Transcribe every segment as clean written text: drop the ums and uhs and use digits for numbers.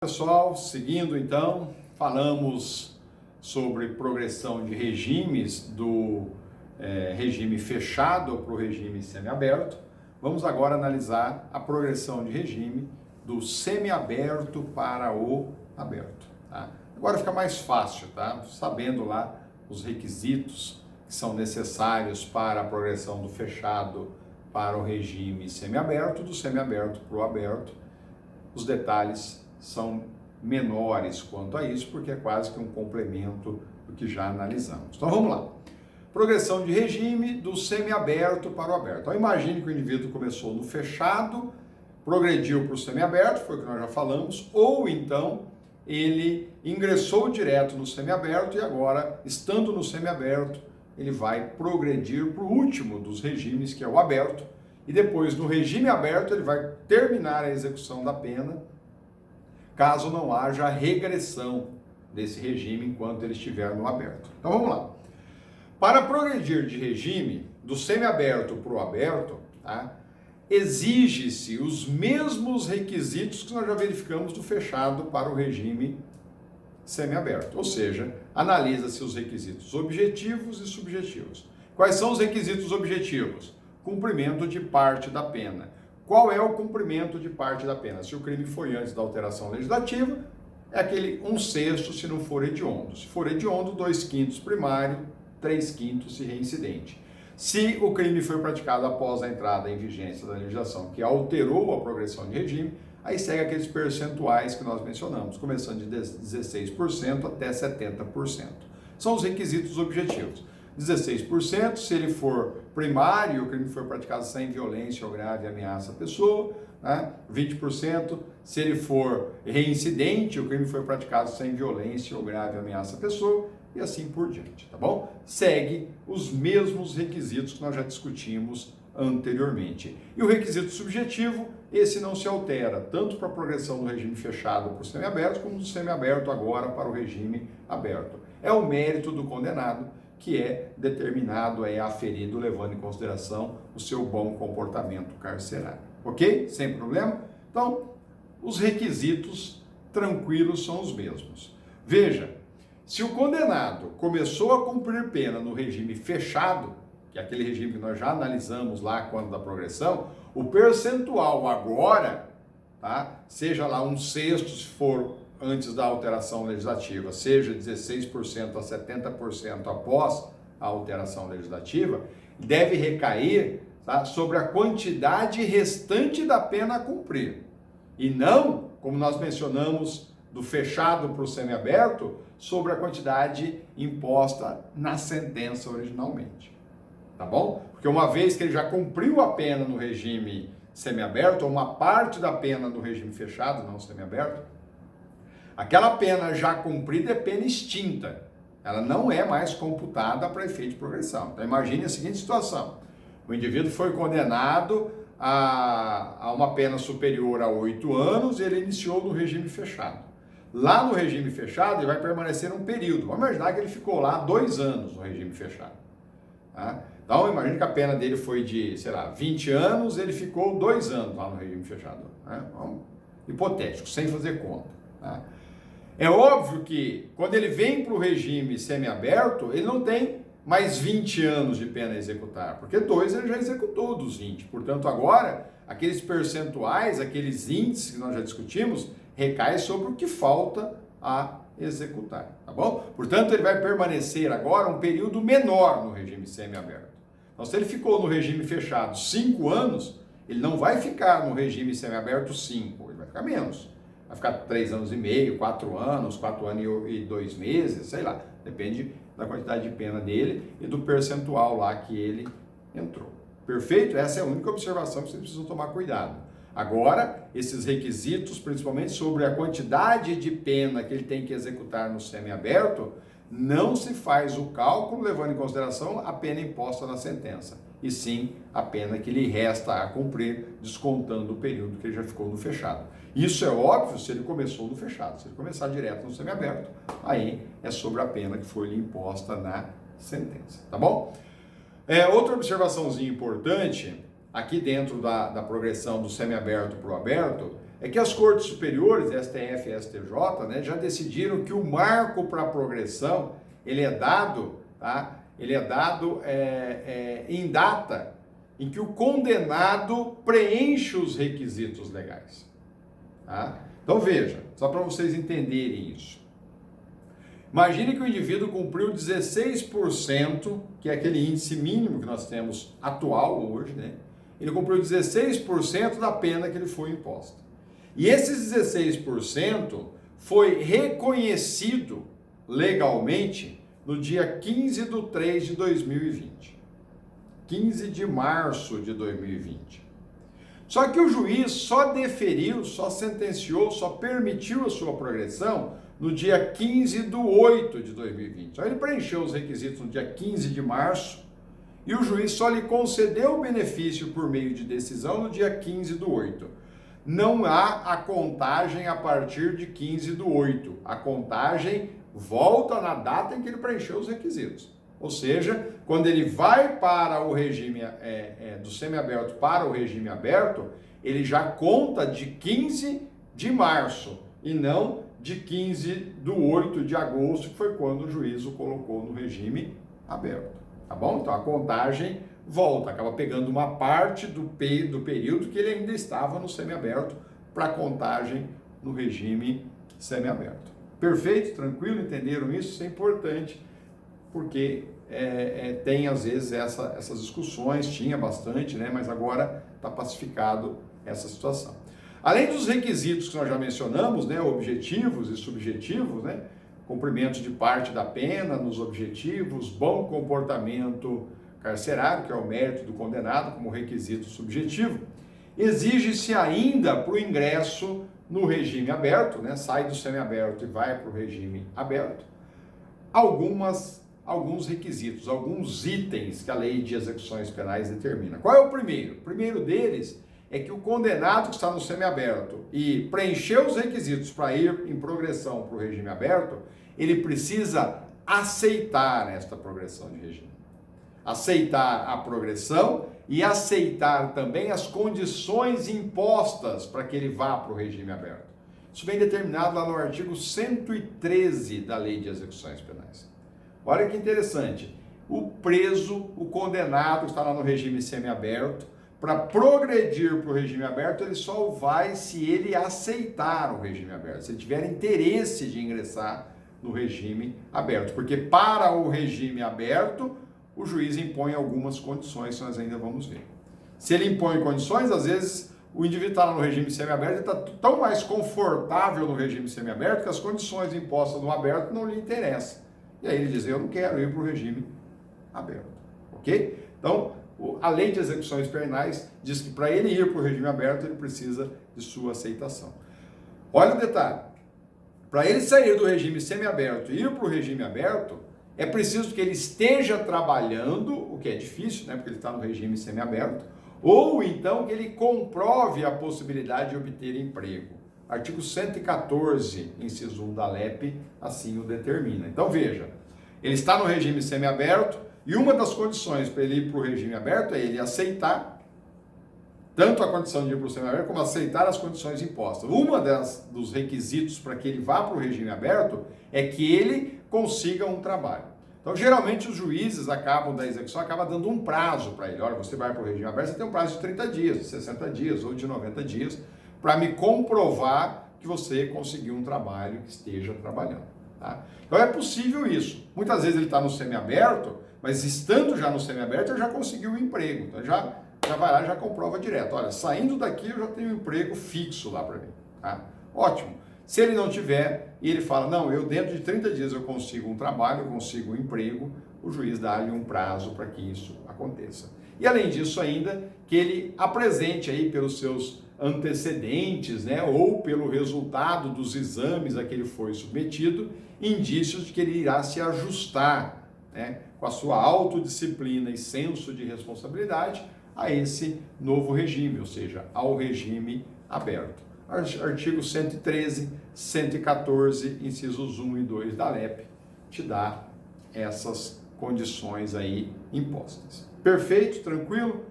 Pessoal, seguindo então, falamos sobre progressão de regimes do regime fechado para o regime semiaberto. Vamos agora analisar a progressão de regime do semiaberto para o aberto. Tá? Agora fica mais fácil, tá? Sabendo lá os requisitos que são necessários para a progressão do fechado para o regime semiaberto, do semiaberto para o aberto, os detalhes são menores quanto a isso, porque é quase que um complemento do que já analisamos. Então vamos lá. Progressão de regime do semiaberto para o aberto. Então imagine que o indivíduo começou no fechado, progrediu para o semiaberto, foi o que nós já falamos, ou então ele ingressou direto no semiaberto e agora, estando no semiaberto, ele vai progredir para o último dos regimes, que é o aberto, e depois no regime aberto ele vai terminar a execução da pena, caso não haja regressão desse regime enquanto ele estiver no aberto. Então vamos lá. Para progredir de regime do semiaberto para o aberto, tá, exige-se os mesmos requisitos que nós já verificamos do fechado para o regime semiaberto. Ou seja, analisa-se os requisitos objetivos e subjetivos. Quais são os requisitos objetivos? Cumprimento de parte da pena. Qual é o cumprimento de parte da pena? Se o crime foi antes da alteração legislativa, é aquele 1/6 se não for hediondo. Se for hediondo, 2/5 primário, 3/5 se reincidente. Se o crime foi praticado após a entrada em vigência da legislação que alterou a progressão de regime, aí segue aqueles percentuais que nós mencionamos, começando de 16% até 70%. São os requisitos objetivos. 16% se ele for primário, o crime foi praticado sem violência ou grave ameaça à pessoa, né? 20% se ele for reincidente, o crime foi praticado sem violência ou grave ameaça à pessoa, e assim por diante, tá bom? Segue os mesmos requisitos que nós já discutimos anteriormente. E o requisito subjetivo, esse não se altera, tanto para a progressão do regime fechado para o semiaberto, como do semiaberto agora para o regime aberto. É o mérito do condenado, que é determinado, é aferido, levando em consideração o seu bom comportamento carcerário. Ok? Sem problema? Então, os requisitos tranquilos são os mesmos. Veja, se o condenado começou a cumprir pena no regime fechado, que é aquele regime que nós já analisamos lá quando da progressão, o percentual agora, tá? Seja lá 1/6 se for antes da alteração legislativa, seja 16% a 70% após a alteração legislativa, deve recair, tá, sobre a quantidade restante da pena a cumprir. E não, como nós mencionamos, do fechado para o semiaberto, sobre a quantidade imposta na sentença originalmente. Tá bom? Porque uma vez que ele já cumpriu a pena no regime semiaberto, ou uma parte da pena no regime fechado, não semiaberto, aquela pena já cumprida é pena extinta. Ela não é mais computada para efeito de progressão. Então imagine a seguinte situação. O indivíduo foi condenado a uma pena superior a 8 anos e ele iniciou no regime fechado. Lá no regime fechado ele vai permanecer um período. Vamos imaginar que ele ficou lá 2 anos no regime fechado. Tá? Então imagine que a pena dele foi de, 20 anos, ele ficou 2 anos lá no regime fechado. Né? Hipotético, sem fazer conta. Tá? É óbvio que quando ele vem para o regime semiaberto, ele não tem mais 20 anos de pena a executar, porque 2 ele já executou dos 20. Portanto, agora, aqueles percentuais, aqueles índices que nós já discutimos, recai sobre o que falta a executar, tá bom? Portanto, ele vai permanecer agora um período menor no regime semiaberto. Então, se ele ficou no regime fechado 5 anos, ele não vai ficar no regime semiaberto 5, ele vai ficar menos. Vai ficar 3 anos e meio, 4 anos, 4 anos e 2 meses, sei lá. Depende da quantidade de pena dele e do percentual lá que ele entrou. Perfeito? Essa é a única observação que vocês precisam tomar cuidado. Agora, esses requisitos, principalmente sobre a quantidade de pena que ele tem que executar no semiaberto, não se faz o cálculo levando em consideração a pena imposta na sentença, e sim a pena que lhe resta a cumprir, descontando o período que ele já ficou no fechado. Isso é óbvio se ele começou no fechado. Se ele começar direto no semiaberto, aí é sobre a pena que foi lhe imposta na sentença, tá bom? Outra observaçãozinha importante, aqui dentro da progressão do semiaberto para o aberto, é que as cortes superiores, STF e STJ, né, já decidiram que o marco para a progressão, ele é dado, tá? Ele é dado em data em que o condenado preenche os requisitos legais. Tá? Então veja, só para vocês entenderem isso. Imagine que o indivíduo cumpriu 16%, que é aquele índice mínimo que nós temos atual hoje, né? Ele cumpriu 16% da pena que lhe foi imposta. E esses 16% foi reconhecido legalmente no dia 15/3/2020. 15 de março de 2020. Só que o juiz só deferiu, só sentenciou, só permitiu a sua progressão no dia 15/8/2020. Então ele preencheu os requisitos no dia 15 de março e o juiz só lhe concedeu o benefício por meio de decisão no dia 15/8. Não há a contagem a partir de 15/8. A contagem volta na data em que ele preencheu os requisitos. Ou seja, quando ele vai para o regime do semiaberto para o regime aberto, ele já conta de 15 de março e não de 15/8/agosto, que foi quando o juiz o colocou no regime aberto. Tá bom? Então a contagem volta, acaba pegando uma parte do período que ele ainda estava no semiaberto para a contagem no regime semiaberto. Perfeito? Tranquilo? Entenderam isso? Isso é importante, porque tem às vezes essas discussões, tinha bastante, né? Mas agora está pacificado essa situação. Além dos requisitos que nós já mencionamos, né? Objetivos e subjetivos, né? Cumprimento de parte da pena nos objetivos, bom comportamento carcerário, que é o mérito do condenado como requisito subjetivo, exige-se ainda para o ingresso no regime aberto, né? Sai do semiaberto e vai para o regime aberto, alguns requisitos, alguns itens que a lei de execuções penais determina. Qual é o primeiro? O primeiro deles é que o condenado que está no semiaberto e preencheu os requisitos para ir em progressão para o regime aberto, ele precisa aceitar esta progressão de regime. Aceitar a progressão e aceitar também as condições impostas para que ele vá para o regime aberto. Isso vem determinado lá no artigo 113 da Lei de Execuções Penais. Olha que interessante, o preso, o condenado que está lá no regime semiaberto, para progredir para o regime aberto, ele só vai se ele aceitar o regime aberto, se ele tiver interesse de ingressar no regime aberto, porque para o regime aberto, o juiz impõe algumas condições que nós ainda vamos ver. Se ele impõe condições, às vezes o indivíduo está no regime semiaberto e está tão mais confortável no regime semiaberto que as condições impostas no aberto não lhe interessam. E aí ele diz, eu não quero ir para o regime aberto, ok? Então, a lei de execuções penais diz que para ele ir para o regime aberto, ele precisa de sua aceitação. Olha o detalhe, para ele sair do regime semiaberto e ir para o regime aberto, é preciso que ele esteja trabalhando, o que é difícil, né, porque ele está no regime semiaberto, ou então que ele comprove a possibilidade de obter emprego. Artigo 114, inciso 1 da LEP, assim o determina. Então veja, ele está no regime semiaberto e uma das condições para ele ir para o regime aberto é ele aceitar tanto a condição de ir para o semiaberto como aceitar as condições impostas. Dos requisitos para que ele vá para o regime aberto é que ele consiga um trabalho. Então, geralmente, os juízes acabam dando um prazo para ele. Olha, você vai para o regime aberto, você tem um prazo de 30 dias, de 60 dias ou de 90 dias para me comprovar que você conseguiu um trabalho, que esteja trabalhando. Tá? Então, é possível isso. Muitas vezes ele está no semiaberto, mas estando já no semiaberto, ele já conseguiu um emprego. Então, já vai lá e já comprova direto. Olha, saindo daqui, eu já tenho um emprego fixo lá para mim. Tá? Ótimo. Se ele não tiver, e ele fala, não, eu dentro de 30 dias eu consigo um trabalho, eu consigo um emprego, o juiz dá-lhe um prazo para que isso aconteça. E além disso ainda, que ele apresente aí pelos seus antecedentes, né, ou pelo resultado dos exames a que ele foi submetido, indícios de que ele irá se ajustar, né, com a sua autodisciplina e senso de responsabilidade a esse novo regime, ou seja, ao regime aberto. Artigo 113, 114, incisos 1 e 2 da LEP, te dá essas condições aí impostas. Perfeito? Tranquilo?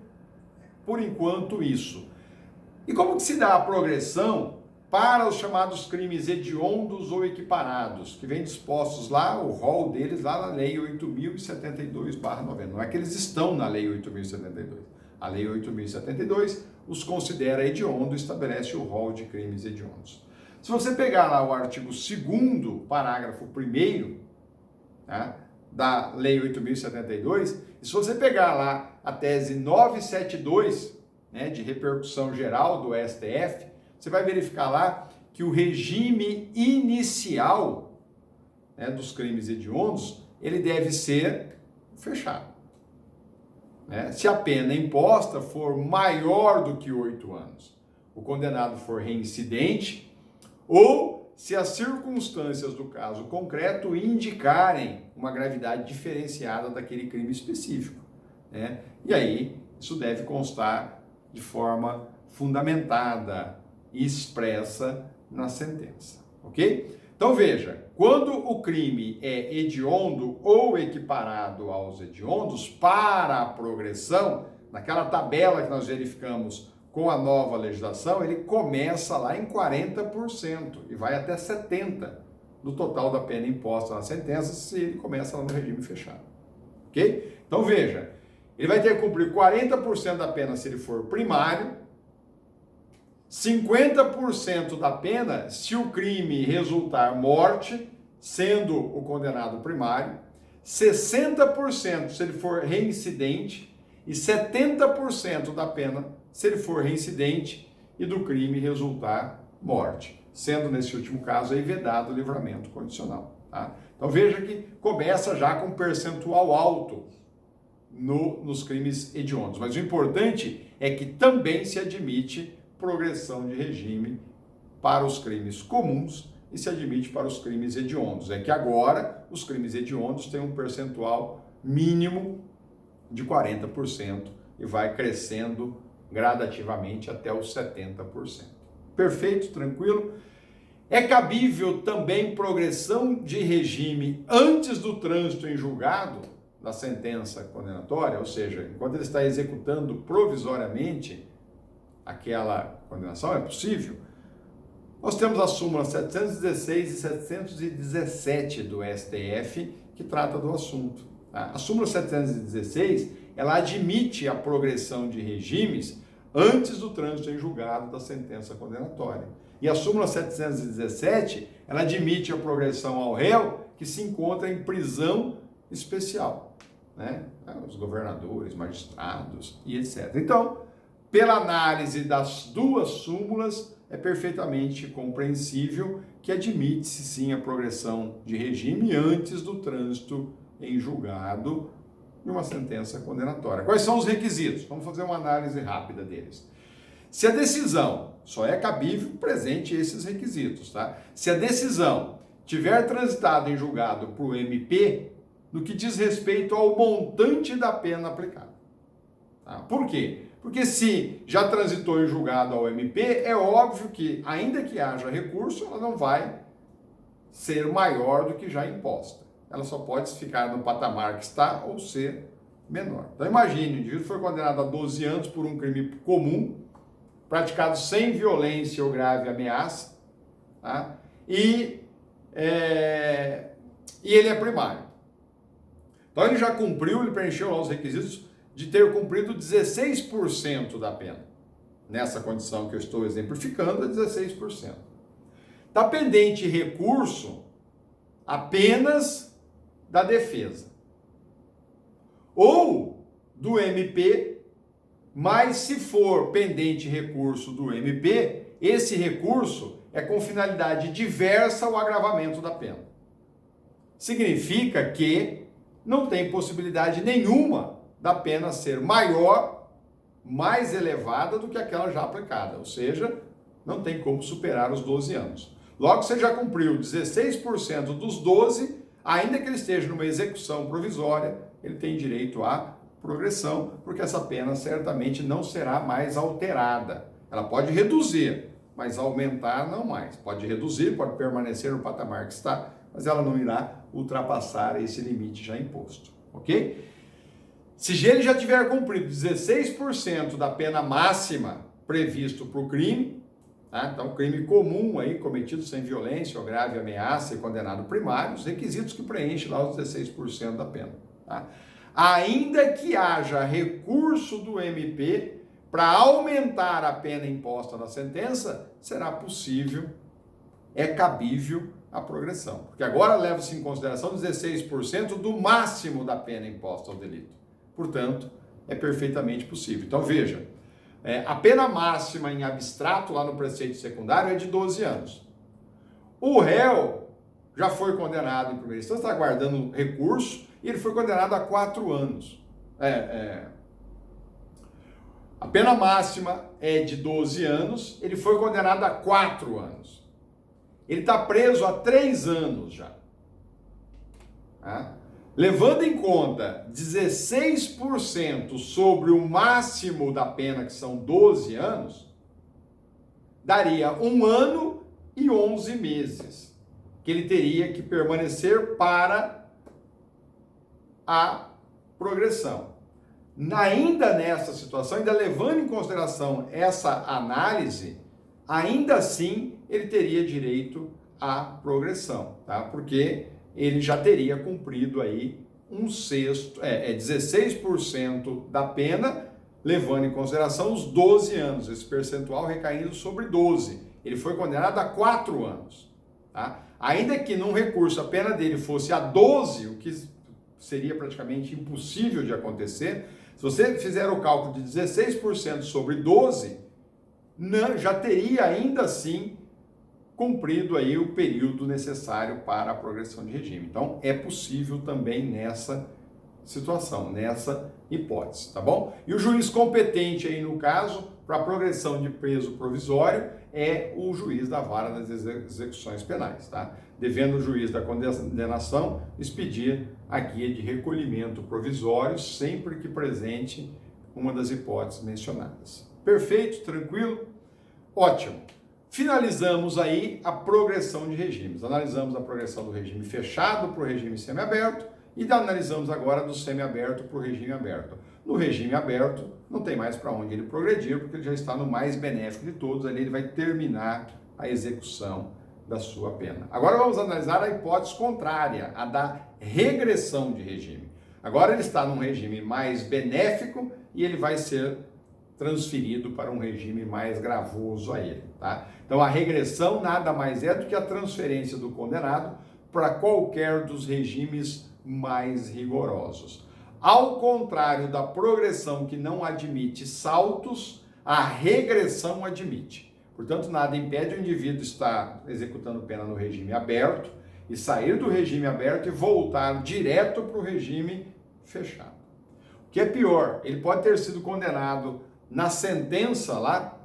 Por enquanto, isso. E como que se dá a progressão para os chamados crimes hediondos ou equiparados, que vem dispostos lá, o rol deles lá na Lei 8.072/90. Não é que eles estão na Lei 8.072. A Lei 8.072 os considera hediondo e estabelece o rol de crimes hediondos. Se você pegar lá o artigo 2º, parágrafo 1º, tá, da Lei 8.072, e se você pegar lá a tese 972, né, de repercussão geral do STF, você vai verificar lá que o regime inicial, né, dos crimes hediondos, ele deve ser fechado. Né? Se a pena imposta for maior do que 8 anos, o condenado for reincidente, ou se as circunstâncias do caso concreto indicarem uma gravidade diferenciada daquele crime específico. Né? E aí, isso deve constar de forma fundamentada e expressa na sentença, ok? Então veja, quando o crime é hediondo ou equiparado aos hediondos, para a progressão, naquela tabela que nós verificamos com a nova legislação, ele começa lá em 40% e vai até 70% do total da pena imposta na sentença, se ele começa lá no regime fechado, ok? Então veja, ele vai ter que cumprir 40% da pena se ele for primário, 50% da pena se o crime resultar morte, sendo o condenado primário, 60% se ele for reincidente e 70% da pena se ele for reincidente e do crime resultar morte, sendo nesse último caso aí vedado o livramento condicional. Tá? Então veja que começa já com um percentual alto nos crimes hediondos, mas o importante é que também se admite progressão de regime para os crimes comuns e se admite para os crimes hediondos. É que agora os crimes hediondos têm um percentual mínimo de 40% e vai crescendo gradativamente até os 70%. Perfeito? Tranquilo? É cabível também progressão de regime antes do trânsito em julgado da sentença condenatória, ou seja, enquanto ele está executando provisoriamente aquela condenação, é possível. Nós temos a súmula 716 e 717 do STF que trata do assunto. A súmula 716, ela admite a progressão de regimes antes do trânsito em julgado da sentença condenatória. E a súmula 717, ela admite a progressão ao réu que se encontra em prisão especial, né? Os governadores, magistrados e etc. Então, pela análise das duas súmulas, é perfeitamente compreensível que admite-se sim a progressão de regime antes do trânsito em julgado de uma sentença condenatória. Quais são os requisitos? Vamos fazer uma análise rápida deles. Se a decisão, só é cabível presente esses requisitos, tá? Se a decisão tiver transitado em julgado por MP, no que diz respeito ao montante da pena aplicada. Tá? Por quê? Porque se já transitou em julgado ao MP, é óbvio que, ainda que haja recurso, ela não vai ser maior do que já imposta. Ela só pode ficar no patamar que está ou ser menor. Então imagine, o indivíduo foi condenado a 12 anos por um crime comum, praticado sem violência ou grave ameaça, tá? E ele é primário. Então ele já cumpriu, ele preencheu lá os requisitos de ter cumprido 16% da pena. Nessa condição que eu estou exemplificando, é 16%. Está pendente recurso apenas da defesa. Ou do MP, mas se for pendente recurso do MP, esse recurso é com finalidade diversa ao agravamento da pena. Significa que não tem possibilidade nenhuma da pena ser maior, mais elevada do que aquela já aplicada, ou seja, não tem como superar os 12 anos. Logo, você já cumpriu 16% dos 12, ainda que ele esteja numa execução provisória, ele tem direito à progressão, porque essa pena certamente não será mais alterada. Ela pode reduzir, mas aumentar não mais. Pode reduzir, pode permanecer no patamar que está, mas ela não irá ultrapassar esse limite já imposto, ok? Se ele já tiver cumprido 16% da pena máxima previsto para o crime, Tá? Então, crime comum aí, cometido sem violência ou grave ameaça e condenado primário, os requisitos que preenche lá os 16% da pena. Tá? Ainda que haja recurso do MP para aumentar a pena imposta na sentença, será possível, é cabível a progressão. Porque agora leva-se em consideração 16% do máximo da pena imposta ao delito. Portanto, é perfeitamente possível. Então, veja, a pena máxima em abstrato lá no preceito secundário é de 12 anos. O réu já foi condenado em primeira instância, está aguardando recurso, e ele foi condenado a 4 anos. A pena máxima é de 12 anos, ele foi condenado a 4 anos. Ele está preso há 3 anos já. Tá? Levando em conta 16% sobre o máximo da pena, que são 12 anos, daria 1 ano e 11 meses que ele teria que permanecer para a progressão. Ainda nessa situação, ainda levando em consideração essa análise, ainda assim ele teria direito à progressão, tá? Porque ele já teria cumprido aí 1/6, 16% da pena, levando em consideração os 12 anos, esse percentual recaindo sobre 12. Ele foi condenado a 4 anos, tá? Ainda que num recurso a pena dele fosse a 12, o que seria praticamente impossível de acontecer, se você fizer o cálculo de 16% sobre 12, já teria ainda assim cumprido aí o período necessário para a progressão de regime. Então, é possível também nessa situação, nessa hipótese, tá bom? E o juiz competente aí no caso, para a progressão de preso provisório, é o juiz da vara das execuções penais, tá? Devendo o juiz da condenação expedir a guia de recolhimento provisório sempre que presente uma das hipóteses mencionadas. Perfeito? Tranquilo? Ótimo! Finalizamos aí a progressão de regimes. Analisamos a progressão do regime fechado para o regime semiaberto e analisamos agora do semiaberto para o regime aberto. No regime aberto, não tem mais para onde ele progredir, porque ele já está no mais benéfico de todos, ali ele vai terminar a execução da sua pena. Agora vamos analisar a hipótese contrária, a da regressão de regime. Agora ele está num regime mais benéfico e ele vai ser transferido para um regime mais gravoso a ele, tá? Então a regressão nada mais é do que a transferência do condenado para qualquer dos regimes mais rigorosos. Ao contrário da progressão, que não admite saltos, a regressão admite. Portanto, nada impede o indivíduo estar executando pena no regime aberto e sair do regime aberto e voltar direto para o regime fechado. O que é pior, ele pode ter sido condenado na sentença lá,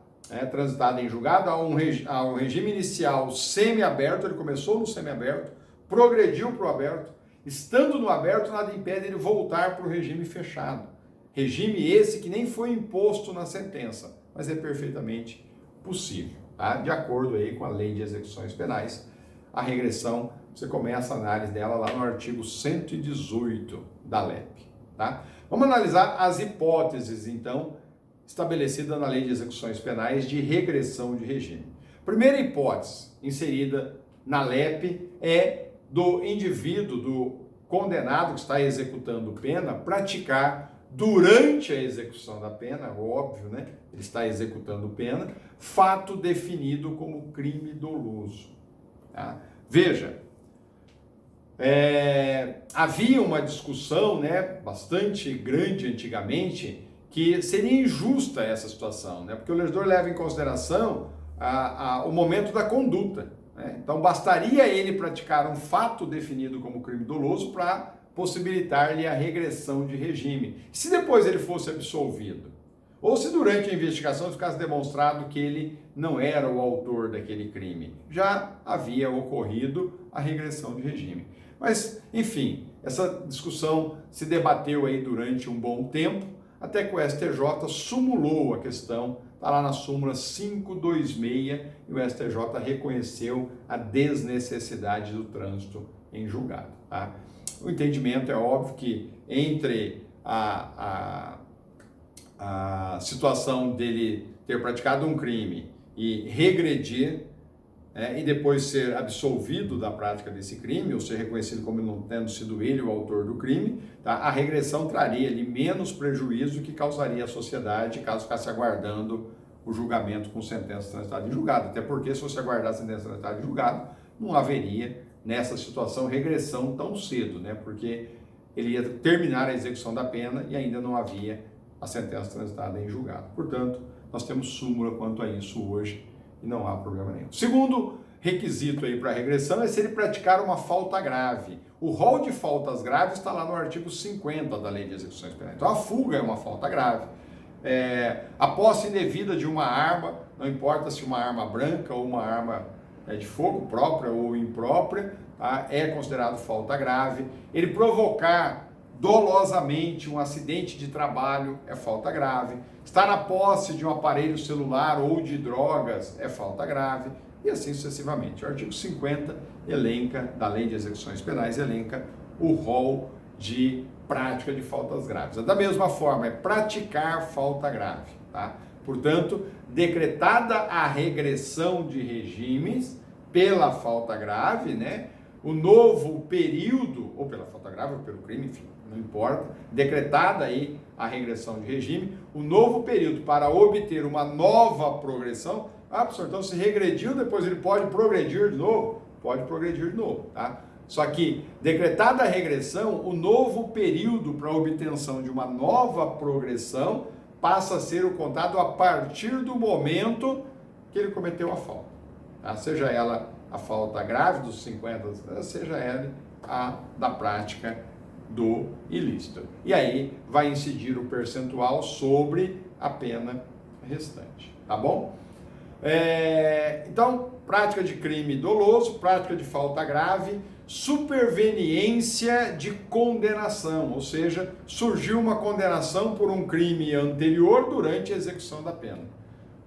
transitada em julgado, ao regime inicial semiaberto, ele começou no semiaberto, progrediu para o aberto, estando no aberto, nada impede ele voltar para o regime fechado. Regime esse que nem foi imposto na sentença, mas é perfeitamente possível, tá? De acordo aí com a Lei de Execuções Penais, a regressão, você começa a análise dela lá no artigo 118 da LEP, tá? Vamos analisar as hipóteses, então, estabelecida na Lei de Execuções Penais de regressão de regime. Primeira hipótese inserida na LEP é do indivíduo, do condenado que está executando pena, praticar durante a execução da pena, óbvio, né? Ele está executando pena, fato definido como crime doloso. Tá? Veja, havia uma discussão, né, bastante grande antigamente, que seria injusta essa situação, né? Porque o legislador leva em consideração o momento da conduta, né? Então, bastaria ele praticar um fato definido como crime doloso para possibilitar-lhe a regressão de regime. Se depois ele fosse absolvido, ou se durante a investigação ficasse demonstrado que ele não era o autor daquele crime, já havia ocorrido a regressão de regime. Mas, enfim, essa discussão se debateu aí durante um bom tempo, até que o STJ sumulou a questão, está lá na súmula 526, e o STJ reconheceu a desnecessidade do trânsito em julgado. Tá? O entendimento é óbvio que entre a situação dele ter praticado um crime e regredir, e depois ser absolvido da prática desse crime, ou ser reconhecido como não tendo sido ele o autor do crime, tá? A regressão traria ali menos prejuízo que causaria à sociedade caso ficasse aguardando o julgamento com sentença transitada em julgado. Até porque, se você aguardar a sentença transitada em julgado, não haveria, nessa situação, regressão tão cedo, né? Porque ele ia terminar a execução da pena e ainda não havia a sentença transitada em julgado. Portanto, nós temos súmula quanto a isso hoje, e não há problema nenhum. Segundo requisito aí para regressão é se ele praticar uma falta grave. O rol de faltas graves está lá no artigo 50 da Lei de Execuções Penais. Então a fuga é uma falta grave. A posse indevida de uma arma, não importa se uma arma branca ou uma arma de fogo, própria ou imprópria, tá? É considerado falta grave. Ele provocar dolosamente um acidente de trabalho é falta grave. Estar na posse de um aparelho celular ou de drogas é falta grave, e assim sucessivamente. O artigo 50 da Lei de Execuções Penais elenca o rol de prática de faltas graves. Da mesma forma, é praticar falta grave, tá? Portanto, decretada a regressão de regimes pela falta grave, né? O novo período, ou pela falta grave ou pelo crime, enfim, não importa, decretada aí a regressão de regime, o novo período para obter uma nova progressão. Professor, então se regrediu, depois ele pode progredir de novo? Pode progredir de novo, tá? Só que, decretada a regressão, o novo período para a obtenção de uma nova progressão passa a ser contado a partir do momento que ele cometeu a falta, tá? Seja ela a falta grave dos 50, seja ela a da prática do ilícito. E aí vai incidir o percentual sobre a pena restante, tá bom? Então, prática de crime doloso, prática de falta grave, superveniência de condenação, ou seja, surgiu uma condenação por um crime anterior durante a execução da pena.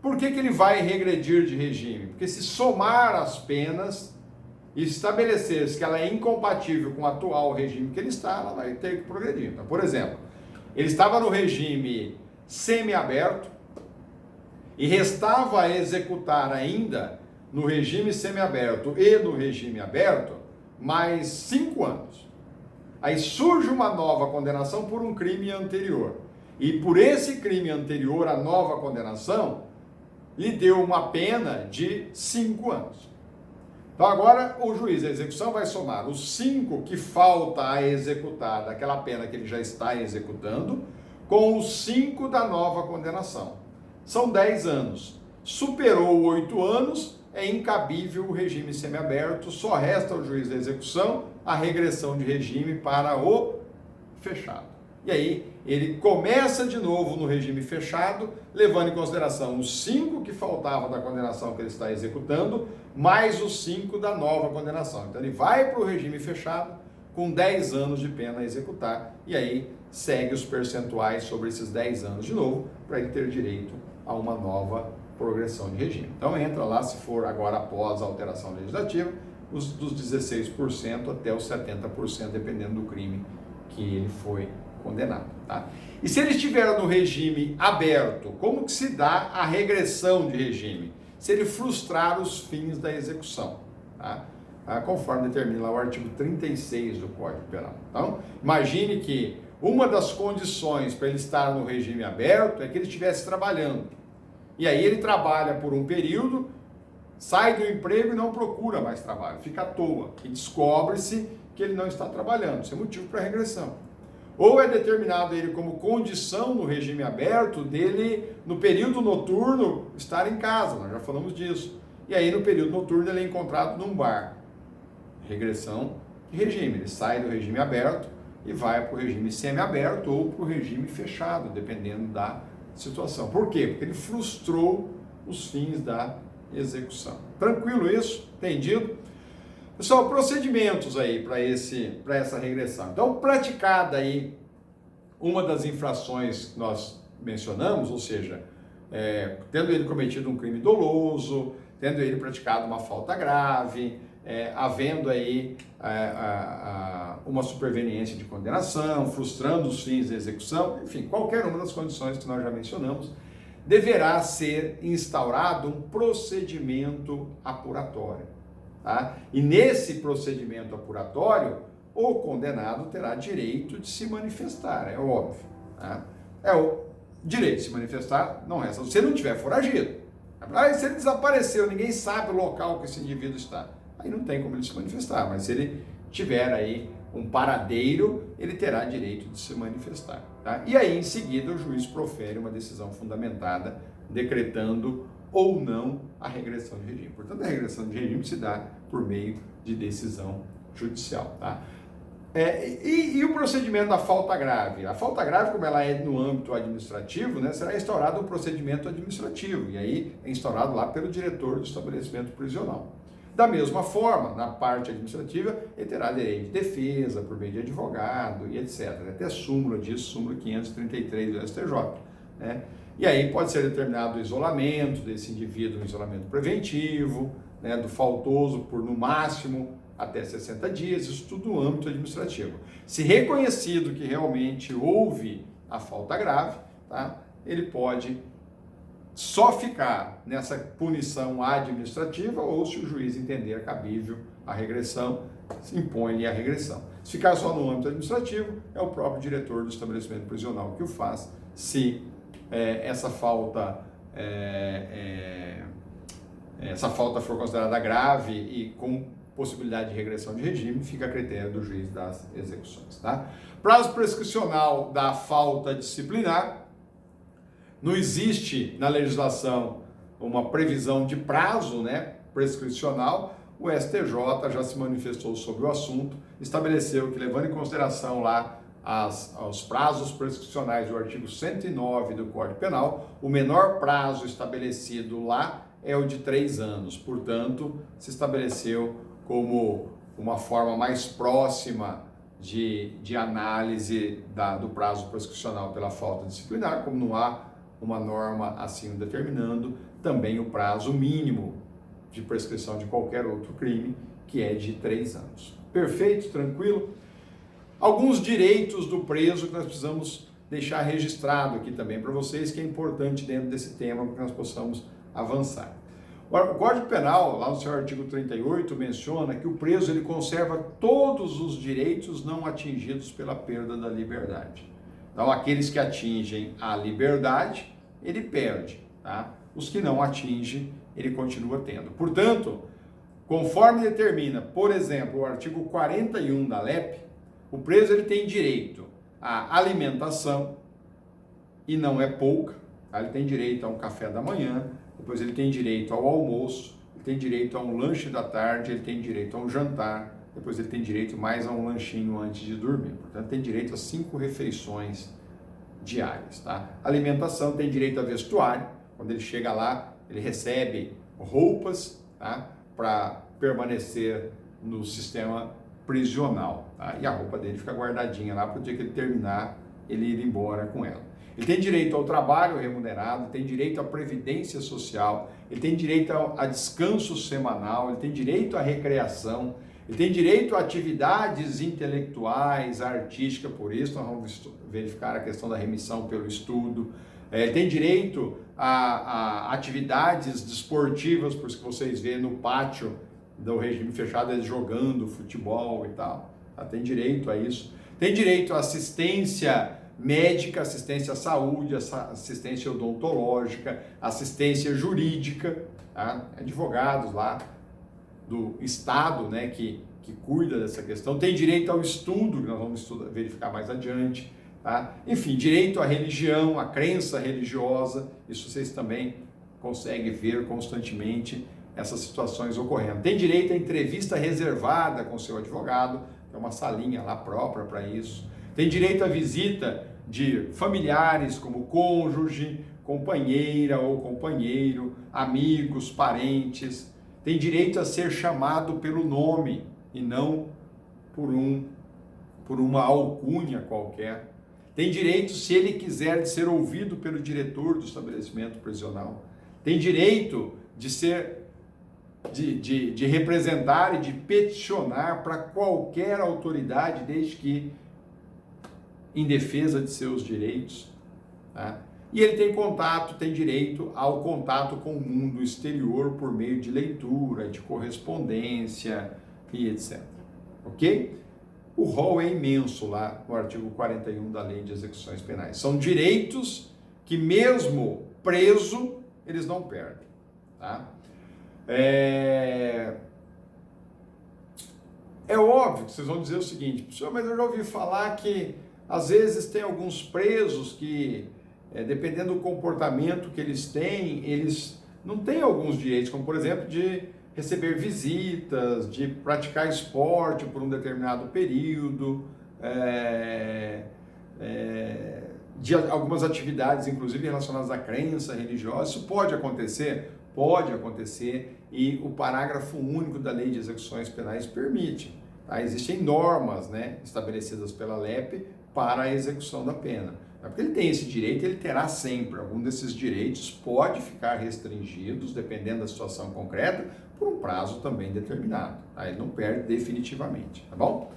Por que ele vai regredir de regime? Porque se somar as penas e estabelecer que ela é incompatível com o atual regime que ele está, ela vai ter que progredir. Então, por exemplo, ele estava no regime semiaberto e restava a executar ainda no regime semiaberto e no regime aberto mais 5 anos. Aí surge uma nova condenação por um crime anterior. E por esse crime anterior, a nova condenação lhe deu uma pena de 5 anos. Então agora o juiz da execução vai somar os 5 que falta a executar daquela pena que ele já está executando com os 5 da nova condenação. São 10 anos. Superou 8 anos, é incabível o regime semiaberto, só resta ao juiz da execução a regressão de regime para o fechado. E aí ele começa de novo no regime fechado, levando em consideração os 5 que faltavam da condenação que ele está executando, mais os 5 da nova condenação. Então ele vai para o regime fechado com 10 anos de pena a executar, e aí segue os percentuais sobre esses 10 anos de novo, para ele ter direito a uma nova progressão de regime. Então entra lá, se for agora após a alteração legislativa, dos 16% até os 70%, dependendo do crime que ele foi condenado, tá? E se ele estiver no regime aberto, como que se dá a regressão de regime? Se ele frustrar os fins da execução, tá? Conforme determina lá o artigo 36 do Código Penal. Então, imagine que uma das condições para ele estar no regime aberto é que ele estivesse trabalhando. E aí ele trabalha por um período, sai do emprego e não procura mais trabalho, fica à toa. E descobre-se que ele não está trabalhando. Isso é motivo para regressão. Ou é determinado ele como condição no regime aberto dele, no período noturno, estar em casa. Nós já falamos disso. E aí no período noturno ele é encontrado num bar. Regressão de regime. Ele sai do regime aberto e vai para o regime semiaberto ou para o regime fechado, dependendo da situação. Por quê? Porque ele frustrou os fins da execução. Tranquilo isso? Entendido? Pessoal, procedimentos aí para essa regressão. Então, praticada aí uma das infrações que nós mencionamos, ou seja, tendo ele cometido um crime doloso, tendo ele praticado uma falta grave, havendo aí uma superveniência de condenação, frustrando os fins da execução, enfim, qualquer uma das condições que nós já mencionamos, deverá ser instaurado um procedimento apuratório. Tá? E nesse procedimento apuratório, o condenado terá direito de se manifestar, é óbvio. Tá? É o direito de se manifestar, não resta. Se ele não tiver foragido. Se ele desapareceu, ninguém sabe o local que esse indivíduo está. Aí não tem como ele se manifestar, mas se ele tiver aí um paradeiro, ele terá direito de se manifestar. Tá? E aí, em seguida, o juiz profere uma decisão fundamentada, decretando ou não a regressão de regime. Portanto, a regressão de regime se dá por meio de decisão judicial. Tá? E o procedimento da falta grave? A falta grave, como ela é no âmbito administrativo, né, será instaurado um procedimento administrativo, e aí é instaurado lá pelo diretor do estabelecimento prisional. Da mesma forma, na parte administrativa, ele terá direito de defesa por meio de advogado e etc. Até a súmula disso, súmula 533 do STJ. Né? E aí pode ser determinado o isolamento desse indivíduo, um isolamento preventivo, né, do faltoso por no máximo até 60 dias, isso tudo no âmbito administrativo. Se reconhecido que realmente houve a falta grave, tá, ele pode só ficar nessa punição administrativa ou, se o juiz entender cabível a regressão, impõe-lhe a regressão. Se ficar só no âmbito administrativo, é o próprio diretor do estabelecimento prisional que o faz, se essa falta for considerada grave e com possibilidade de regressão de regime, fica a critério do juiz das execuções. Tá? Prazo prescricional da falta disciplinar. Não existe na legislação uma previsão de prazo, né, prescricional. O STJ já se manifestou sobre o assunto, estabeleceu que, levando em consideração lá os prazos prescricionais do artigo 109 do Código Penal, o menor prazo estabelecido lá é o de 3 anos. Portanto, se estabeleceu como uma forma mais próxima de análise do prazo prescricional pela falta disciplinar, como não há uma norma assim determinando, também o prazo mínimo de prescrição de qualquer outro crime, que é de 3 anos. Perfeito? Tranquilo? Alguns direitos do preso que nós precisamos deixar registrado aqui também para vocês, que é importante dentro desse tema para que nós possamos avançar. O Código Penal, lá no seu artigo 38, menciona que o preso ele conserva todos os direitos não atingidos pela perda da liberdade. Então, aqueles que atingem a liberdade, ele perde. Tá? Os que não atingem, ele continua tendo. Portanto, conforme determina, por exemplo, o artigo 41 da LEP, o preso ele tem direito à alimentação, e não é pouca. Tá? Ele tem direito a um café da manhã, depois ele tem direito ao almoço, ele tem direito a um lanche da tarde, ele tem direito a um jantar, depois ele tem direito mais a um lanchinho antes de dormir. Portanto, tem direito a 5 refeições diárias. Tá? Alimentação, tem direito a vestuário. Quando ele chega lá, ele recebe roupas, tá? Para permanecer no sistema prisional. Tá? E a roupa dele fica guardadinha lá para o dia que ele terminar, ele ir embora com ela. Ele tem direito ao trabalho remunerado, tem direito à previdência social, ele tem direito a descanso semanal, ele tem direito à recreação, ele tem direito a atividades intelectuais, artísticas, por isso nós vamos verificar a questão da remissão pelo estudo. Ele tem direito a atividades desportivas, por isso que vocês vêem no pátio do regime fechado eles jogando futebol e tal. Tem direito a isso. Tem direito à assistência médica, assistência à saúde, assistência odontológica, assistência jurídica, tá? Advogados lá do Estado, né, que cuida dessa questão. Tem direito ao estudo, que nós vamos verificar mais adiante. Tá? Enfim, direito à religião, à crença religiosa, isso vocês também conseguem ver constantemente essas situações ocorrendo. Tem direito à entrevista reservada com seu advogado, é uma salinha lá própria para isso. Tem direito à visita de familiares como cônjuge, companheira ou companheiro, amigos, parentes. Tem direito a ser chamado pelo nome e não por uma alcunha qualquer. Tem direito, se ele quiser, de ser ouvido pelo diretor do estabelecimento prisional. Tem direito de representar e de peticionar para qualquer autoridade, desde que em defesa de seus direitos. Tá? E ele tem direito ao contato com o mundo exterior por meio de leitura, de correspondência e etc. Ok? O rol é imenso lá no artigo 41 da Lei de Execuções Penais. São direitos que mesmo preso, eles não perdem. Tá? É óbvio que vocês vão dizer o seguinte, professor, mas eu já ouvi falar que às vezes tem alguns presos que, dependendo do comportamento que eles têm, eles não têm alguns direitos, como por exemplo de receber visitas, de praticar esporte por um determinado período, de algumas atividades, inclusive relacionadas à crença religiosa. Isso pode acontecer? Pode acontecer, e o parágrafo único da Lei de Execuções Penais permite. Tá? Existem normas, né, estabelecidas pela LEP para a execução da pena. Porque ele tem esse direito, ele terá sempre. Algum desses direitos pode ficar restringidos, dependendo da situação concreta, por um prazo também determinado. Tá? Ele não perde definitivamente, tá bom?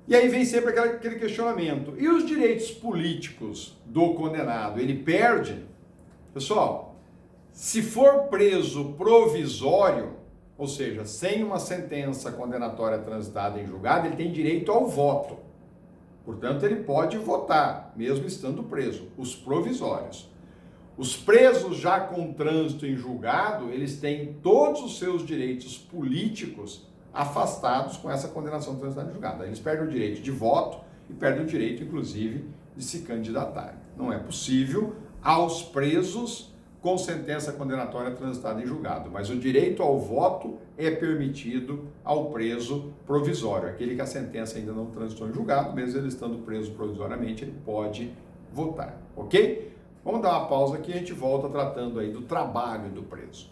E aí vem sempre aquele questionamento. E os direitos políticos do condenado, ele perde? Pessoal, se for preso provisório, ou seja, sem uma sentença condenatória transitada em julgado, ele tem direito ao voto. Portanto, ele pode votar, mesmo estando preso, os provisórios. Os presos já com trânsito em julgado, eles têm todos os seus direitos políticos afastados com essa condenação transitada em julgado. Aí eles perdem o direito de voto e perdem o direito, inclusive, de se candidatar. Não é possível aos presos com sentença condenatória transitada em julgado, mas o direito ao voto é permitido ao preso provisório, aquele que a sentença ainda não transitou em julgado, mesmo ele estando preso provisoriamente, ele pode votar, ok? Vamos dar uma pausa aqui e a gente volta tratando aí do trabalho do preso.